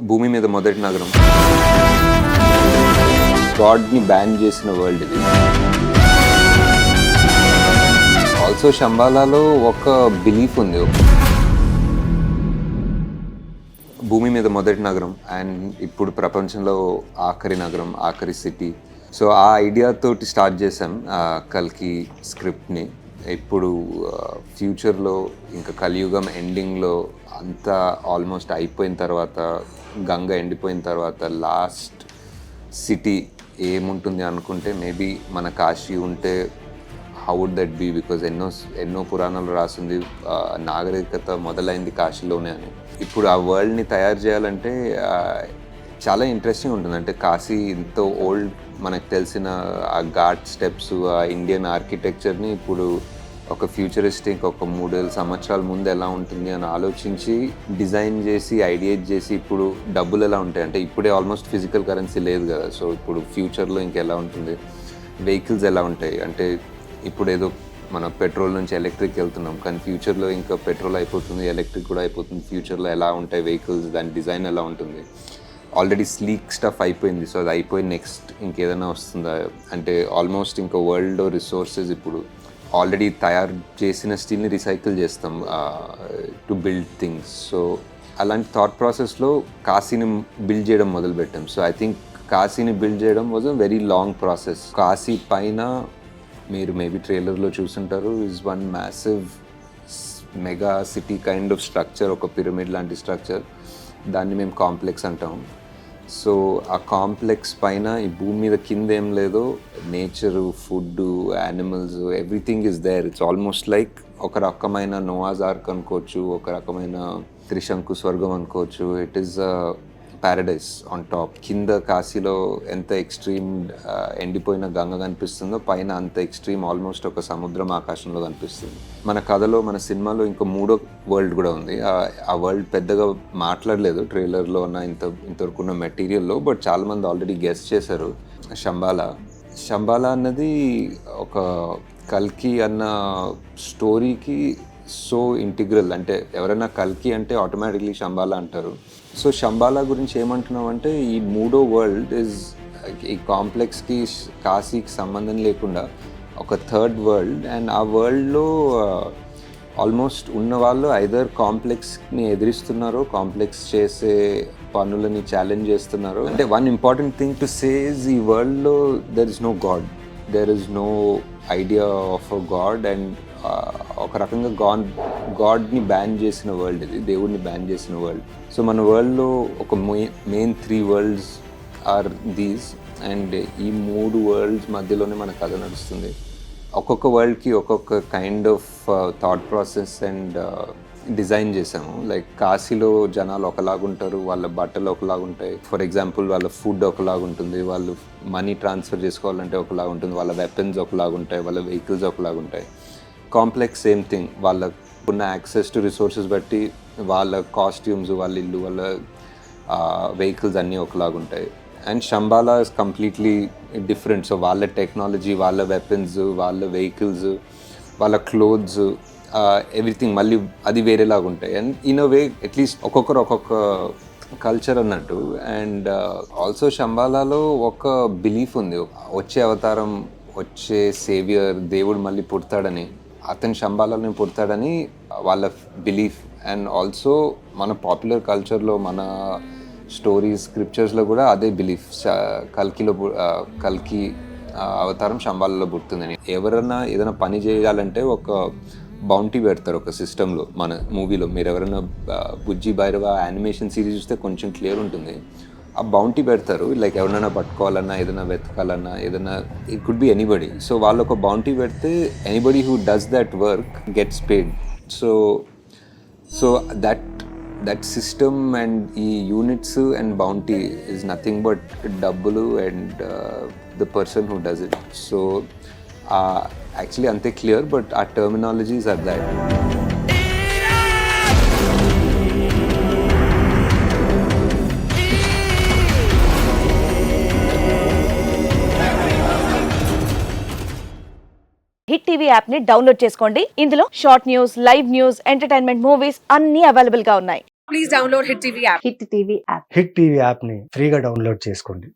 భూమి మీద మొదటి నగరం, గాడ్ని బ్యాన్ చేసిన వరల్డ్ ఇది. ఆల్సో శంబాలాలో ఒక బిలీఫ్ ఉంది, భూమి మీద మొదటి నగరం అండ్ ఇప్పుడు ప్రపంచంలో ఆఖరి నగరం, ఆఖరి సిటీ. సో ఆ ఐడియాతోటి స్టార్ట్ చేశాం కల్కి స్క్రిప్ట్ని. ఇప్పుడు ఫ్యూచర్లో ఇంకా కలియుగం ఎండింగ్లో అంతా ఆల్మోస్ట్ అయిపోయిన తర్వాత, గంగ ఎండిపోయిన తర్వాత లాస్ట్ సిటీ ఏముంటుంది అనుకుంటే మేబీ మన కాశీ ఉంటే how would that be? Because ఎన్నో పురాణాలు రాసింది నాగరికత మొదలైంది కాశీలోనే అని. ఇప్పుడు ఆ వరల్డ్ని తయారు చేయాలంటే చాలా ఇంట్రెస్టింగ్ ఉంటుంది. అంటే కాశీ ఎంతో ఓల్డ్, మనకు తెలిసిన ఆ ఘాట్ స్టెప్స్, ఆ ఇండియన్ ఆర్కిటెక్చర్ని ఇప్పుడు ఒక ఫ్యూచరిస్టిక్ ఒక 3,000 సంవత్సరాల ముందు ఎలా ఉంటుంది అని ఆలోచించి డిజైన్ చేసి ఐడియేట్ చేసి ఇప్పుడు డబ్బులు ఎలా ఉంటాయి అంటే ఇప్పుడే ఆల్మోస్ట్ ఫిజికల్ కరెన్సీ లేదు కదా. సో ఇప్పుడు ఫ్యూచర్లో ఇంకెలా ఉంటుంది, వెహికల్స్ ఎలా ఉంటాయి అంటే ఇప్పుడు ఏదో మన పెట్రోల్ నుంచి ఎలక్ట్రిక్ వెళ్తున్నాం, కానీ ఫ్యూచర్లో ఇంకా పెట్రోల్ అయిపోతుంది, ఎలక్ట్రిక్ కూడా అయిపోతుంది. ఫ్యూచర్లో ఎలా ఉంటాయి వెహికల్స్, దాని డిజైన్ ఎలా ఉంటుంది. ఆల్రెడీ స్లీక్ స్టఫ్ అయిపోయింది, సో అది అయిపోయి నెక్స్ట్ ఇంకేదైనా వస్తుందా అంటే ఆల్మోస్ట్ ఇంకా వరల్డ్లో రిసోర్సెస్ ఇప్పుడు ఆల్రెడీ తయారు చేసిన స్టీల్ని రీసైకిల్ చేస్తాం టు బిల్డ్ థింగ్స్. సో అలాంటి థాట్ ప్రాసెస్లో కాశీని బిల్డ్ చేయడం మొదలుపెట్టాం. సో ఐ థింక్ కాశీని బిల్డ్ చేయడం was a very long process. Kashi పైన మీరు మేబీ ట్రైలర్లో చూసుంటారు, is one massive mega city kind of structure, ఒక పిరమిడ్ లాంటి స్ట్రక్చర్. దాన్ని మేము కాంప్లెక్స్ అంటాం. సో ఆ కాంప్లెక్స్ పైన ఈ భూమి మీద కింద ఏం లేదో nature, food, animals, everything is there. It's almost like ఒక రకమైన నోవాస్ ఆర్క్ అనుకోవచ్చు, ఒక రకమైన త్రిశంకు స్వర్గం అనుకోవచ్చు. It is Paradise on top. కింద కాశీలో ఎంత ఎక్స్ట్రీమ్ ఎండిపోయిన గంగ కనిపిస్తుందో పైన అంత ఎక్స్ట్రీమ్ ఆల్మోస్ట్ ఒక సముద్రం ఆకాశంలో కనిపిస్తుంది. మన కథలో, మన సినిమాలో ఇంకో మూడో వరల్డ్ కూడా ఉంది. ఆ వరల్డ్ పెద్దగా మాట్లాడలేదు ట్రైలర్లో ఉన్న ఇంతవరకు ఉన్న మెటీరియల్లో, బట్ చాలామంది ఆల్రెడీ గెస్ చేశారు. శంబాలా అన్నది ఒక కల్కి అన్న స్టోరీకి సో ఇంటిగ్రల్. అంటే ఎవరైనా కల్కి అంటే ఆటోమేటిక్లీ శంబాలా అంటారు. సో శంబాలా గురించి ఏమంటున్నాం అంటే ఈ మూడో వరల్డ్ ఇస్ ఈ కాంప్లెక్స్కి, కాశీకి సంబంధం లేకుండా ఒక థర్డ్ వరల్డ్. అండ్ ఆ వరల్డ్లో ఆల్మోస్ట్ ఉన్న వాళ్ళు ఐదర్ కాంప్లెక్స్ని ఎదిరిస్తున్నారో, కాంప్లెక్స్ చేసే పనులని ఛాలెంజ్ చేస్తున్నారో. అంటే one important thing to say is ఈ వరల్డ్లో there is no god, there is no idea of a god. And ఒక రకంగా గాడ్ని బ్యాన్ చేసిన వరల్డ్ ఇది, దేవుడిని బ్యాన్ చేసిన వరల్డ్. సో మన వరల్డ్లో ఒక main 3 worlds are these. And ఈ 3 వరల్డ్స్ మధ్యలోనే మన కథ నడుస్తుంది. ఒక్కొక్క వరల్డ్కి ఒక్కొక్క kind of thought process and design చేసాము. లైక్ కాశీలో జనాలు ఒకలాగుంటారు, వాళ్ళ బట్టలు ఒకలాగుంటాయి. ఫర్ ఎగ్జాంపుల్ వాళ్ళ ఫుడ్ ఒకలాగుంటుంది, వాళ్ళు మనీ ట్రాన్స్ఫర్ చేసుకోవాలంటే ఒకలాగుంటుంది, వాళ్ళ వెపన్స్ ఒకలాగుంటాయి, వాళ్ళ వెహికల్స్ ఒకలాగుంటాయి. కాంప్లెక్స్ సేమ్ థింగ్, వాళ్ళకు ఉన్న యాక్సెస్ టు రిసోర్సెస్ బట్టి వాళ్ళ కాస్ట్యూమ్స్, వాళ్ళ ఇల్లు, వాళ్ళ వెహికల్స్ అన్నీ ఒకలాగుంటాయి. And Shambhala is completely different. So వాళ్ళ టెక్నాలజీ, వాళ్ళ వెపన్స్, వాళ్ళ వెహికల్స్, వాళ్ళ క్లోత్స్, ఎవ్రీథింగ్ మళ్ళీ అది వేరేలాగా ఉంటాయి. And in a way at least ఒక్కొక్కరు ఒక్కొక్క కల్చర్ అన్నట్టు. అండ్ ఆల్సో శంబాలాలో ఒక బిలీఫ్ ఉంది, వచ్చే అవతారం, వచ్చే సేవియర్, దేవుడు మళ్ళీ పుడతాడని, అతను శంబాలాలోనే పుడతాడని వాళ్ళ బిలీఫ్. అండ్ ఆల్సో మన పాపులర్ కల్చర్లో, మన స్టోరీస్, స్క్రిప్చర్స్లో కూడా అదే బిలీఫ్. కల్కి అవతారం శంబాలాలో పుడుతుందని. ఎవరైనా ఏదైనా పని చేయాలంటే ఒక బౌంటీ పెడతారు ఒక సిస్టంలో. మన మూవీలో మీరు ఎవరైనా బుజ్జి భైరవ యానిమేషన్ సిరీస్ చూస్తే కొంచెం క్లియర్ ఉంటుంది. ఆ బౌంటీ పెడతారు, లైక్ ఎవరైనా పట్టుకోవాలన్నా, ఏదైనా వెతకాలన్నా, ఏదైనా it could be anybody. So వాళ్ళు ఒక బౌంటీ పెడితే anybody who does that work gets paid. So that system and ఈ units and bounty is nothing but డబ్బులు and the person who does it. So actually అంతే clear, but ఆ terminologies are that. Hit TV app ని download చేసుకోండి. ఇందులో short news, live news, entertainment, movies అన్ని available గా ఉన్నాయి. Please download Hit TV app. Hit TV app. Hit TV యాప్ని ఫ్రీగా డౌన్లోడ్ చేసుకోండి.